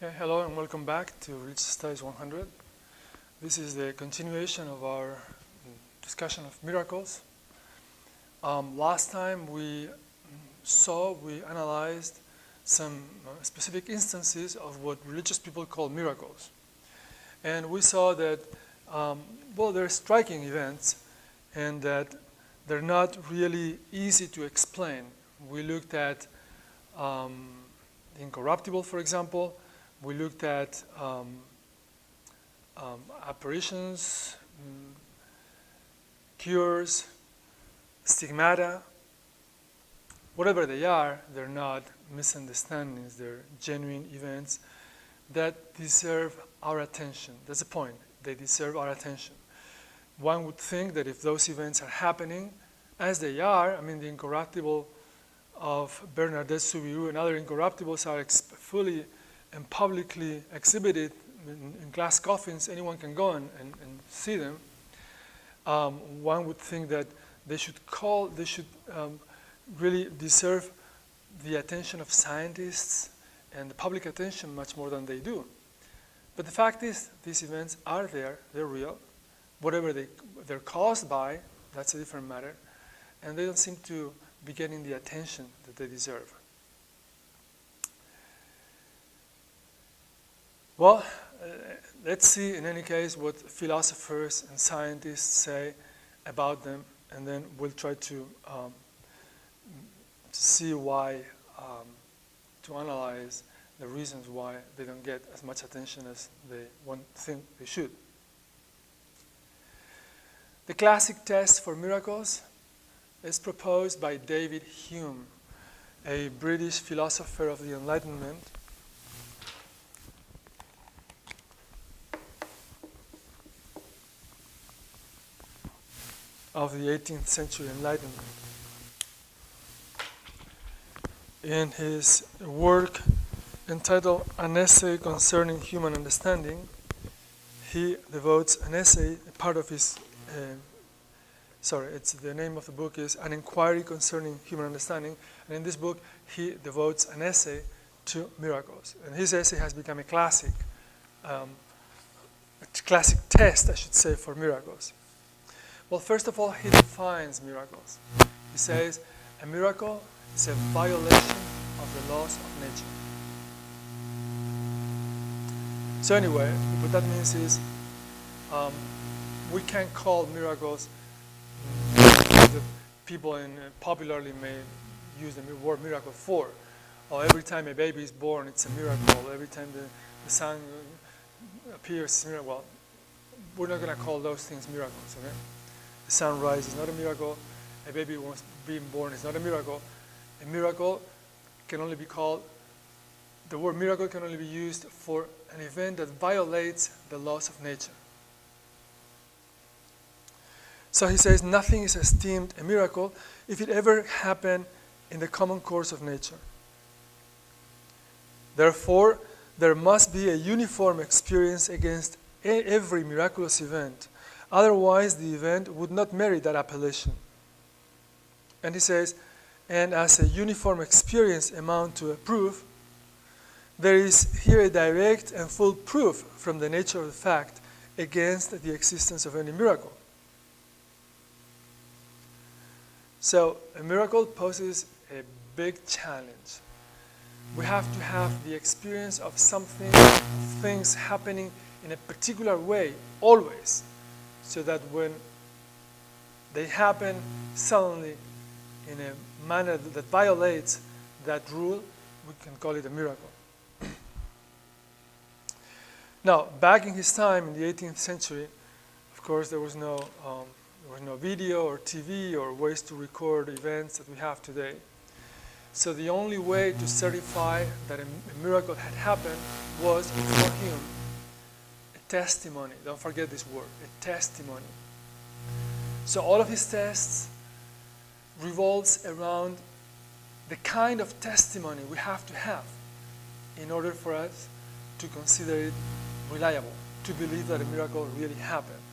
Okay, hello and welcome back to Religious Studies 100. This is the continuation of our discussion of miracles. Last time we analyzed some specific instances of what religious people call miracles. And we saw that, they're striking events and that they're not really easy to explain. We looked at the incorruptible, for example. We looked at apparitions, cures, stigmata. Whatever they are, they're not misunderstandings. They're genuine events that deserve our attention. That's the point. They deserve our attention. One would think that if those events are happening as they are, the incorruptible of Bernadette Soubirous and other incorruptibles are fully and publicly exhibited in glass coffins. Anyone can go and see them. One would think that they should really deserve the attention of scientists and the public attention much more than they do. But the fact is, these events are there, they're real. Whatever they're caused by, that's a different matter. And they don't seem to be getting the attention that they deserve. Well, let's see in any case what philosophers and scientists say about them, and then we'll try to see why, to analyze the reasons why they don't get as much attention as one think they should. The classic test for miracles is proposed by David Hume, a British philosopher of the Enlightenment. Of the 18th century Enlightenment. In his work entitled An Essay Concerning Human Understanding, he devotes an essay, part of his, the name of the book is An Inquiry Concerning Human Understanding, and in this book he devotes an essay to miracles. And his essay has become a classic test, I should say, for miracles. Well, first of all, he defines miracles. He says, a miracle is a violation of the laws of nature. So anyway, what that means is we can't call miracles, the people popularly may use the word miracle for. Or every time a baby is born, it's a miracle. Every time the sun appears, it's a miracle. Well, we're not going to call those things miracles, okay? The sunrise is not a miracle. A baby being born is not a miracle. A miracle can only be called, the word miracle can only be used for an event that violates the laws of nature. So he says nothing is esteemed a miracle if it ever happened in the common course of nature. Therefore, there must be a uniform experience against every miraculous event. Otherwise, the event would not merit that appellation. And he says, and as a uniform experience amount to a proof, there is here a direct and full proof from the nature of the fact against the existence of any miracle. So, a miracle poses a big challenge. We have to have the experience of things happening in a particular way, always. So that when they happen suddenly in a manner that violates that rule, we can call it a miracle. Now, back in his time, in the 18th century, of course, there was no video or TV or ways to record events that we have today. So the only way to certify that a miracle had happened was for him testimony. Don't forget this word, a testimony. So all of his tests revolves around the kind of testimony we have to have in order for us to consider it reliable, to believe that a miracle really happened.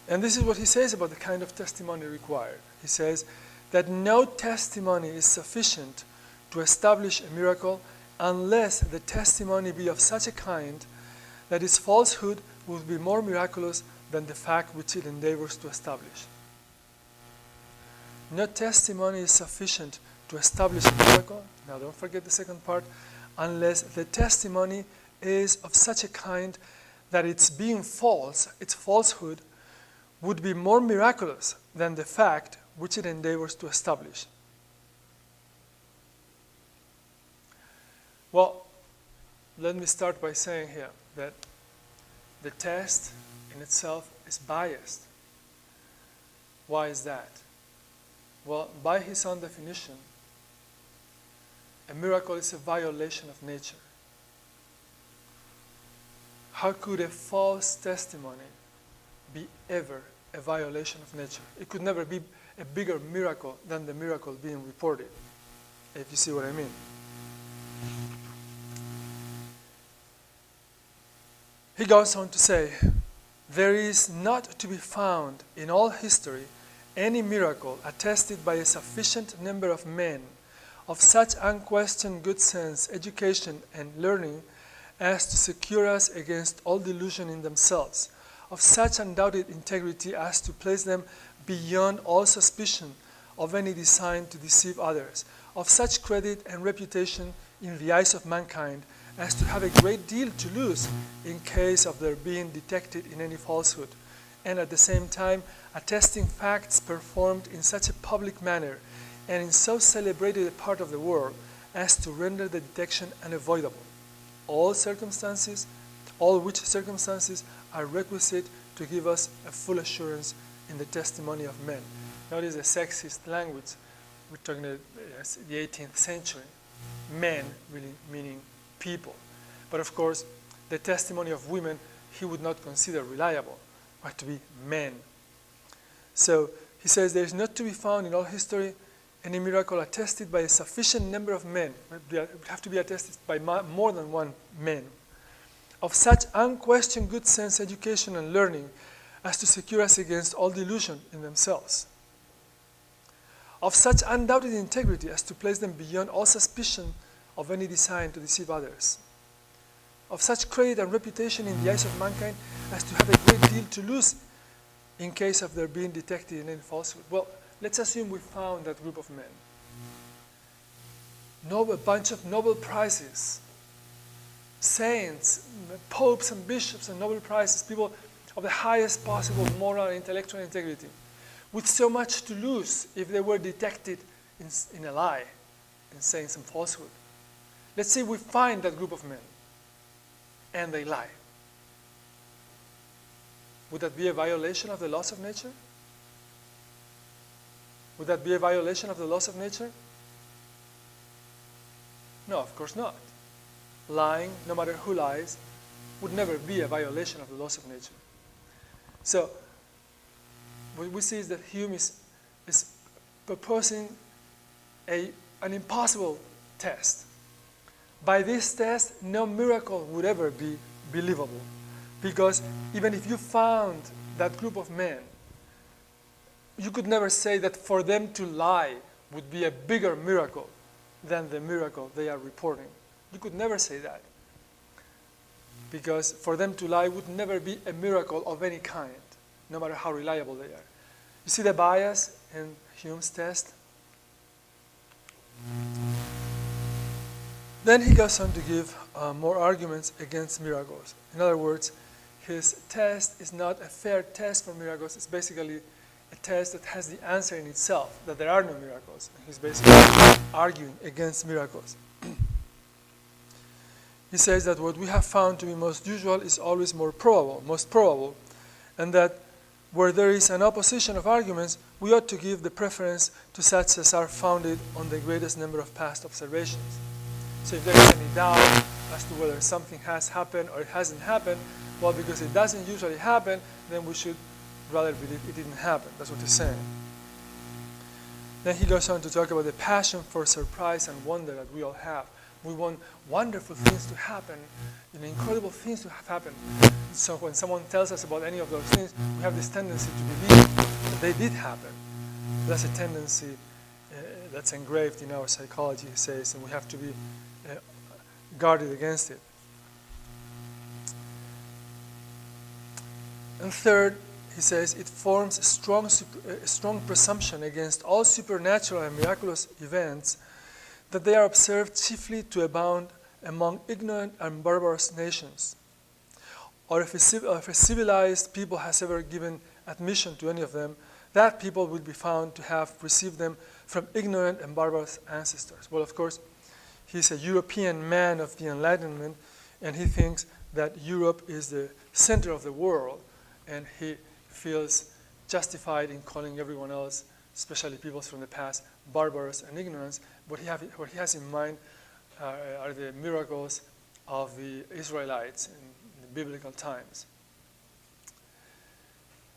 And this is what he says about the kind of testimony required. He says that no testimony is sufficient to establish a miracle unless the testimony be of such a kind that its falsehood would be more miraculous than the fact which it endeavors to establish. No testimony is sufficient to establish a miracle, now don't forget the second part, unless the testimony is of such a kind that its being false, its falsehood, would be more miraculous than the fact which it endeavors to establish. Well, let me start by saying here that the test in itself is biased. Why is that? Well, by his own definition, a miracle is a violation of nature. How could a false testimony be ever a violation of nature? It could never be a bigger miracle than the miracle being reported, if you see what I mean. He goes on to say, there is not to be found in all history any miracle attested by a sufficient number of men of such unquestioned good sense, education, and learning as to secure us against all delusion in themselves, of such undoubted integrity as to place them beyond all suspicion of any design to deceive others, of such credit and reputation in the eyes of mankind as to have a great deal to lose in case of their being detected in any falsehood, and at the same time attesting facts performed in such a public manner and in so celebrated a part of the world as to render the detection unavoidable. All which circumstances are requisite to give us a full assurance in the testimony of men. Notice the sexist language. We're talking about the 18th century. Men really meaning people. But of course, the testimony of women he would not consider reliable, but to be men. So he says there is not to be found in all history any miracle attested by a sufficient number of men. It would have to be attested by more than one man, of such unquestioned good sense, education, and learning as to secure us against all delusion in themselves, of such undoubted integrity as to place them beyond all suspicion of any design to deceive others, of such credit and reputation in the eyes of mankind as to have a great deal to lose in case of their being detected in any falsehood. Well, let's assume we found that group of men. A bunch of Nobel Prizes, saints, popes and bishops and Nobel Prizes, people of the highest possible moral and intellectual integrity, with so much to lose if they were detected in a lie, in saying some falsehood. Let's say we find that group of men and they lie. Would that be a violation of the laws of nature? Would that be a violation of the laws of nature? No, of course not. Lying, no matter who lies, would never be a violation of the laws of nature. So, what we see is that Hume is proposing an impossible test. By this test, no miracle would ever be believable, because even if you found that group of men, you could never say that for them to lie would be a bigger miracle than the miracle they are reporting. You could never say that, because for them to lie would never be a miracle of any kind, no matter how reliable they are. You see the bias in Hume's test? Then he goes on to give more arguments against miracles. In other words, his test is not a fair test for miracles. It's basically a test that has the answer in itself, that there are no miracles. He's basically arguing against miracles. He says that what we have found to be most usual is always most probable, and that where there is an opposition of arguments, we ought to give the preference to such as are founded on the greatest number of past observations. So if there is any doubt as to whether something has happened or it hasn't happened, well, because it doesn't usually happen, then we should rather believe it didn't happen. That's what he's saying. Then he goes on to talk about the passion for surprise and wonder that we all have. We want wonderful things to happen, incredible things to have happened. So when someone tells us about any of those things, we have this tendency to believe that they did happen. That's a tendency that's engraved in our psychology, he says, and we have to be guarded against it. And third, he says, it forms a strong presumption against all supernatural and miraculous events that they are observed chiefly to abound among ignorant and barbarous nations. Or if a civilized people has ever given admission to any of them, that people will be found to have received them from ignorant and barbarous ancestors. Well, of course, he's a European man of the Enlightenment, and he thinks that Europe is the center of the world, and he feels justified in calling everyone else, especially peoples from the past, barbarous and ignorant. What he has in mind are the miracles of the Israelites in the biblical times.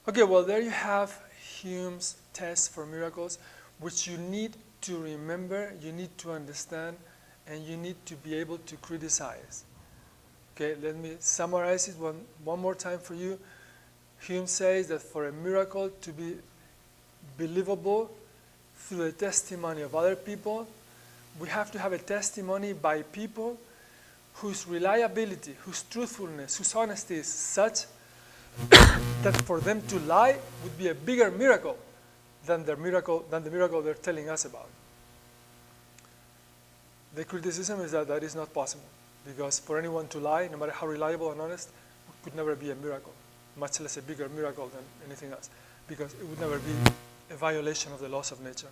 Okay, well, there you have Hume's test for miracles, which you need to remember, you need to understand, and you need to be able to criticize. Okay, let me summarize it one more time for you. Hume says that for a miracle to be believable through the testimony of other people, we have to have a testimony by people whose reliability, whose truthfulness, whose honesty is such that for them to lie would be a bigger miracle than the miracle they're telling us about. The criticism is that is not possible, because for anyone to lie, no matter how reliable and honest, could never be a miracle, much less a bigger miracle than anything else, because it would never be a violation of the laws of nature.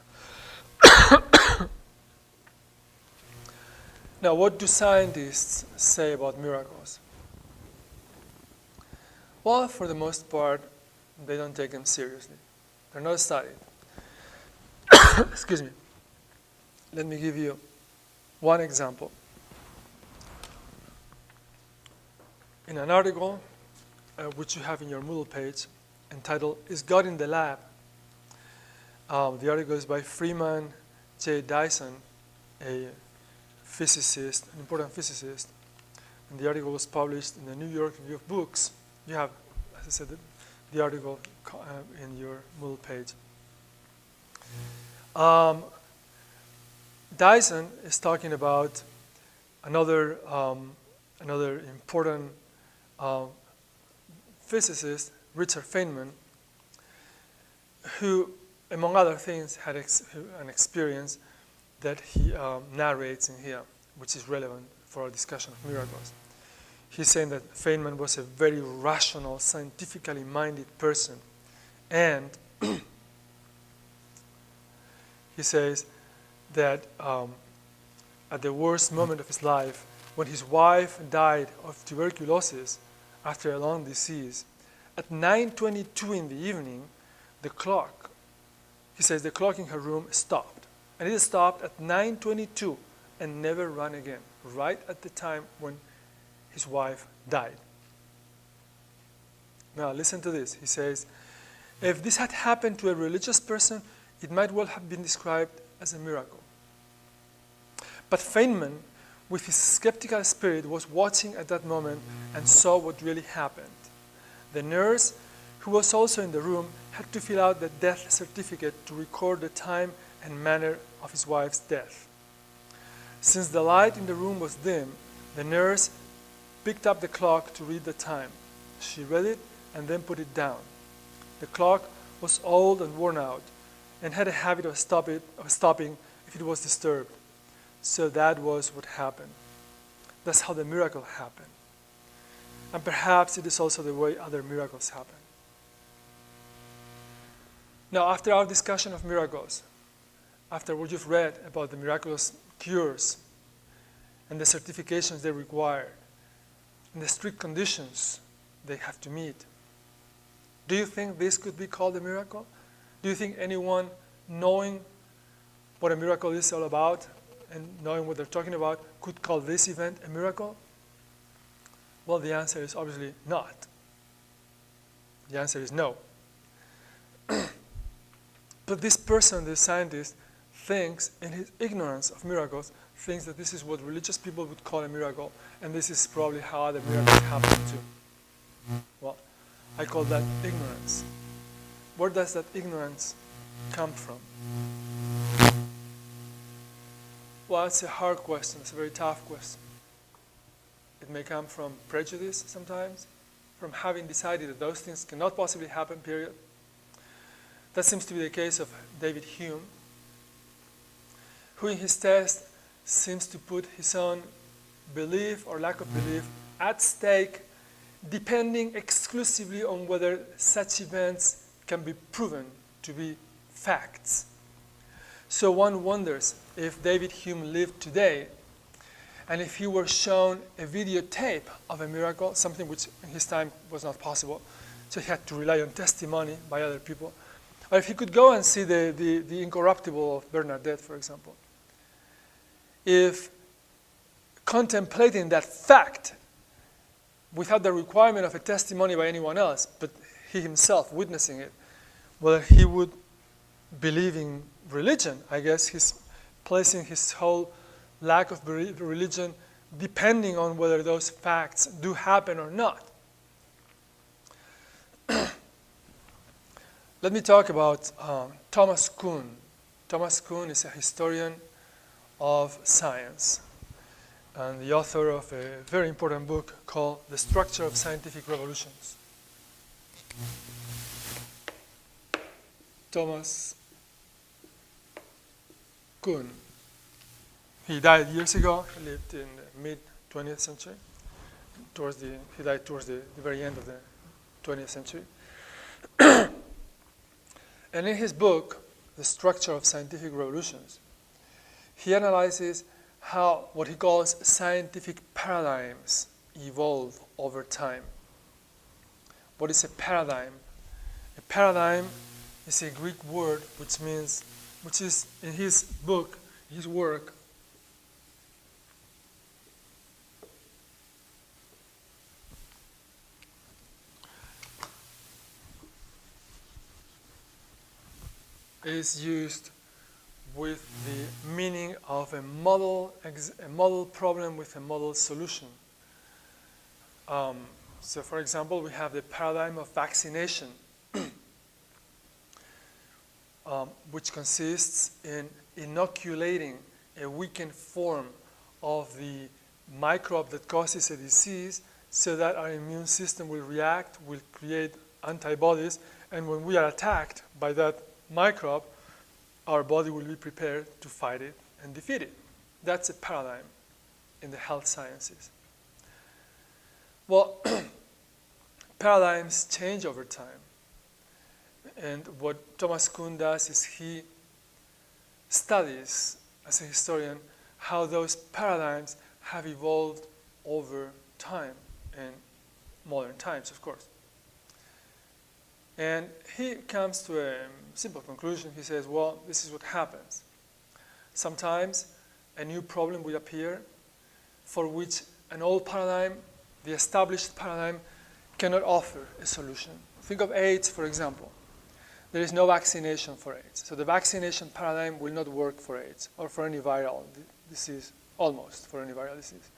Now, what do scientists say about miracles? Well, for the most part, they don't take them seriously. They're not studied. Excuse me. Let me give you one example. In an article, which you have in your Moodle page, entitled, "Is God in the Lab?" The article is by Freeman J. Dyson, a physicist, an important physicist. And the article was published in the New York Review of Books. You have, as I said, the article in your Moodle page. Dyson is talking about another important physicist, Richard Feynman, who, among other things, had an experience that he narrates in here, which is relevant for our discussion of miracles. He's saying that Feynman was a very rational, scientifically minded person, and he says that at the worst moment of his life, when his wife died of tuberculosis after a long disease, at 9:22 in the evening, the clock in her room stopped. And it stopped at 9:22 and never ran again, right at the time when his wife died. Now, listen to this. He says, if this had happened to a religious person, it might well have been described as a miracle. But Feynman, with his skeptical spirit, was watching at that moment and saw what really happened. The nurse, who was also in the room, had to fill out the death certificate to record the time and manner of his wife's death. Since the light in the room was dim, the nurse picked up the clock to read the time. She read it and then put it down. The clock was old and worn out and had a habit of stopping if it was disturbed. So that was what happened. That's how the miracle happened. And perhaps it is also the way other miracles happen. Now, after our discussion of miracles, after what you've read about the miraculous cures and the certifications they require and the strict conditions they have to meet, do you think this could be called a miracle? Do you think anyone knowing what a miracle is all about and knowing what they're talking about could call this event a miracle? Well, the answer is obviously not. The answer is no. But this person, this scientist, thinks, in his ignorance of miracles, thinks that this is what religious people would call a miracle, and this is probably how other miracles happen too. Well, I call that ignorance. Where does that ignorance come from? Well, that's a hard question. It's a very tough question. It may come from prejudice sometimes, from having decided that those things cannot possibly happen, period. That seems to be the case of David Hume, who in his test seems to put his own belief or lack of belief at stake, depending exclusively on whether such events can be proven to be facts. So one wonders if David Hume lived today, and if he were shown a videotape of a miracle, something which in his time was not possible, so he had to rely on testimony by other people, or if he could go and see the Incorruptible of Bernadette, for example, if contemplating that fact without the requirement of a testimony by anyone else, but he himself witnessing it, whether he would believe in religion. I guess he's placing his whole lack of religion depending on whether those facts do happen or not. Let me talk about Thomas Kuhn. Thomas Kuhn is a historian of science and the author of a very important book called The Structure of Scientific Revolutions. Thomas Kuhn. He died years ago. He lived in the mid-20th century. He died towards the very end of the 20th century. And in his book, The Structure of Scientific Revolutions, he analyzes how what he calls scientific paradigms evolve over time. What is a paradigm? A paradigm is a Greek word which is in his book, his work, is used with the meaning of a model problem with a model solution. So for example, we have the paradigm of vaccination, which consists in inoculating a weakened form of the microbe that causes a disease so that our immune system will react, will create antibodies, and when we are attacked by that microbe, our body will be prepared to fight it and defeat it. That's a paradigm in the health sciences. Well, paradigms change over time. And what Thomas Kuhn does is he studies, as a historian, how those paradigms have evolved over time, in modern times, of course. And he comes to a simple conclusion. He says, well, this is what happens. Sometimes a new problem will appear for which an old paradigm, the established paradigm, cannot offer a solution. Think of AIDS, for example. There is no vaccination for AIDS. So the vaccination paradigm will not work for AIDS or for any viral disease, almost for any viral disease.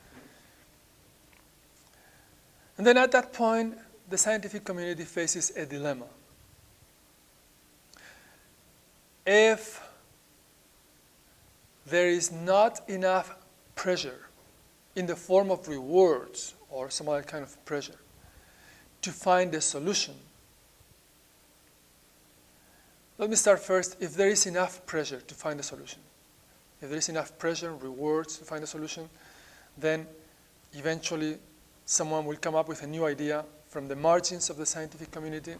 And then at that point, the scientific community faces a dilemma. If there is not enough pressure in the form of rewards or some other kind of pressure to find a solution, let me start first. If there is enough pressure to find a solution, if there is enough pressure and rewards to find a solution, then eventually someone will come up with a new idea from the margins of the scientific community,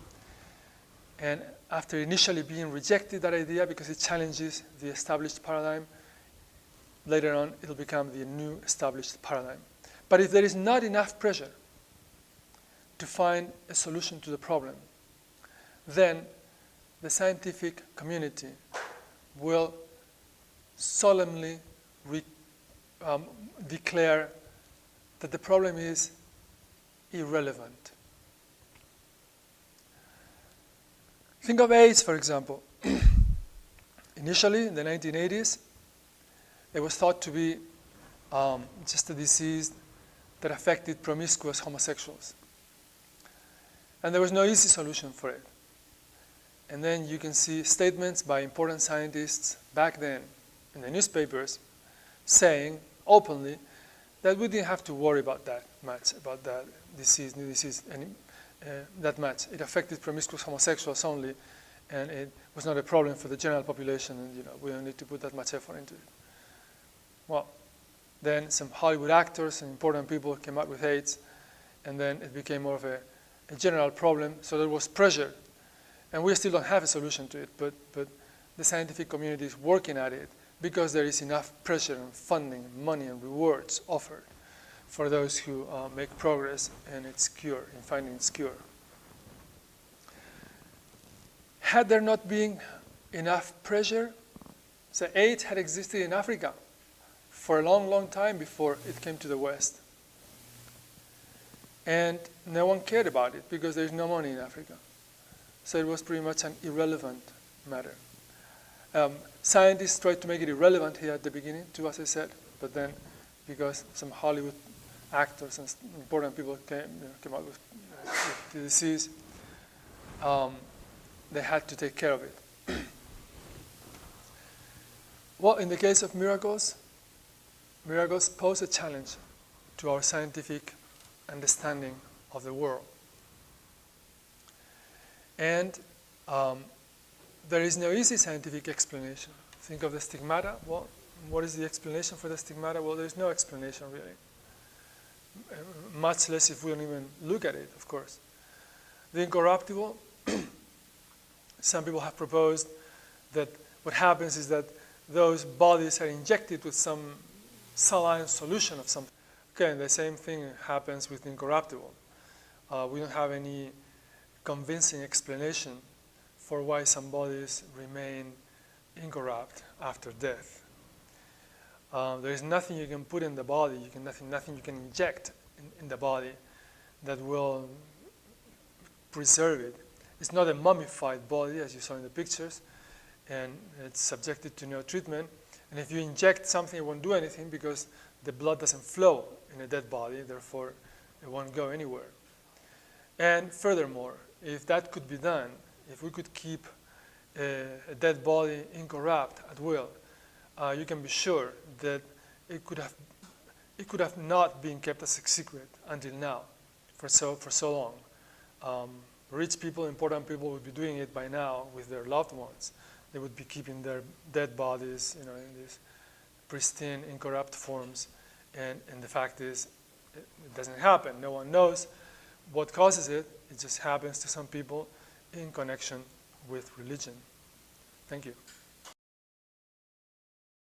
and after initially being rejected, that idea, because it challenges the established paradigm, later on it will become the new established paradigm. But if there is not enough pressure to find a solution to the problem, then the scientific community will solemnly declare that the problem is irrelevant. Think of AIDS, for example. Initially, in the 1980s, it was thought to be just a disease that affected promiscuous homosexuals. And there was no easy solution for it. And then you can see statements by important scientists back then in the newspapers saying openly that we didn't have to worry about that much, about that disease, new disease, that much. It affected promiscuous homosexuals only, and it was not a problem for the general population, and we don't need to put that much effort into it. Well, then some Hollywood actors and important people came out with AIDS, and then it became more of a general problem, so there was pressure. And we still don't have a solution to it, but the scientific community is working at it because there is enough pressure and funding, money and rewards offered for those who make progress in its cure, in finding its cure. Had there not been enough pressure, so AIDS had existed in Africa for a long, long time before it came to the West. And no one cared about it because there's no money in Africa. So it was pretty much an irrelevant matter. Scientists tried to make it irrelevant here at the beginning, too, as I said, but then because some Hollywood actors and important people came out with the disease, they had to take care of it. Well, in the case of miracles, miracles pose a challenge to our scientific understanding of the world. And there is no easy scientific explanation. Think of the stigmata. Well, what is the explanation for the stigmata? Well, there's no explanation really. Much less if we don't even look at it, of course. The incorruptible, some people have proposed that what happens is that those bodies are injected with some saline solution of something. Okay, and the same thing happens with the incorruptible. We don't have any convincing explanation for why some bodies remain incorrupt after death. There is nothing you can put in the body, nothing you can inject in the body that will preserve it. It's not a mummified body, as you saw in the pictures, and it's subjected to no treatment. And if you inject something, it won't do anything because the blood doesn't flow in a dead body, therefore it won't go anywhere. And furthermore, if that could be done, if we could keep a dead body incorrupt at will, you can be sure that it could have not been kept as a secret until now, for so long. Rich people, important people would be doing it by now with their loved ones. They would be keeping their dead bodies, in these pristine, incorrupt forms. And the fact is, it doesn't happen. No one knows what causes it. It just happens to some people in connection with religion. Thank you.